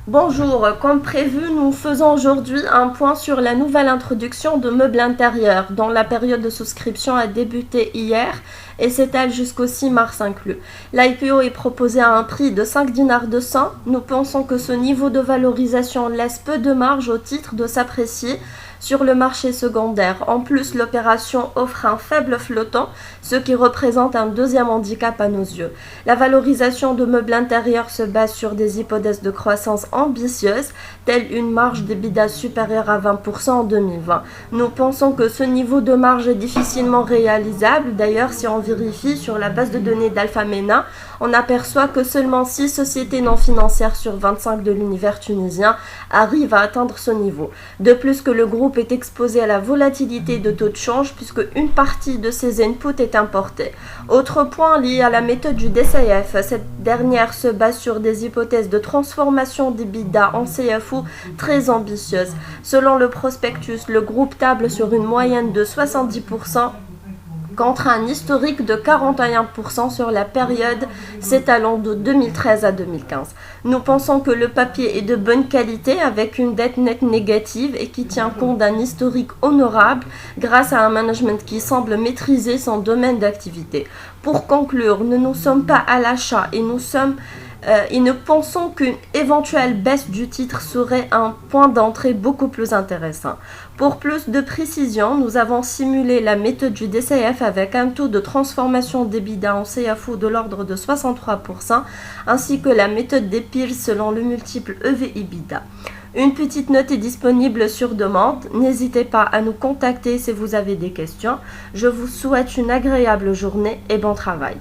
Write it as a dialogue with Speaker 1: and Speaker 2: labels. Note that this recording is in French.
Speaker 1: Bonjour, comme prévu, nous faisons aujourd'hui un point sur la nouvelle introduction de meubles intérieurs dont la période de souscription a débuté hier et s'étale jusqu'au 6 mars inclus. L'IPO est proposé à un prix de 5 dinars 200. Nous pensons que ce niveau de valorisation laisse peu de marge au titre de s'apprécier sur le marché secondaire. En plus, l'opération offre un faible flottant, ce qui représente un deuxième handicap à nos yeux. La valorisation de meubles intérieurs se base sur des hypothèses de croissance ambitieuses, telles une marge d'EBITDA supérieure à 20% en 2020. Nous pensons que ce niveau de marge est difficilement réalisable. D'ailleurs, si on vérifie sur la base de données d'Alphamena, on aperçoit que seulement 6 sociétés non financières sur 25 de l'univers tunisien arrivent à atteindre ce niveau. De plus que le groupe est exposé à la volatilité de taux de change puisque une partie de ses inputs est importée. Autre point lié à la méthode du DCF, cette dernière se base sur des hypothèses de transformation d'EBITDA en CFO très ambitieuses. Selon le prospectus, le groupe table sur une moyenne de 70% contre un historique de 41% sur la période s'étalant de 2013 à 2015. Nous pensons que le papier est de bonne qualité avec une dette nette négative et qui tient compte d'un historique honorable grâce à un management qui semble maîtriser son domaine d'activité. Pour conclure, nous ne sommes pas à l'achat et nous pensons qu'une éventuelle baisse du titre serait un point d'entrée beaucoup plus intéressant. Pour plus de précision, nous avons simulé la méthode du DCF avec un taux de transformation d'EBITDA en CFO de l'ordre de 63%, ainsi que la méthode des PIL selon le multiple EV/EBITDA. Une petite note est disponible sur demande. N'hésitez pas à nous contacter si vous avez des questions. Je vous souhaite une agréable journée et bon travail.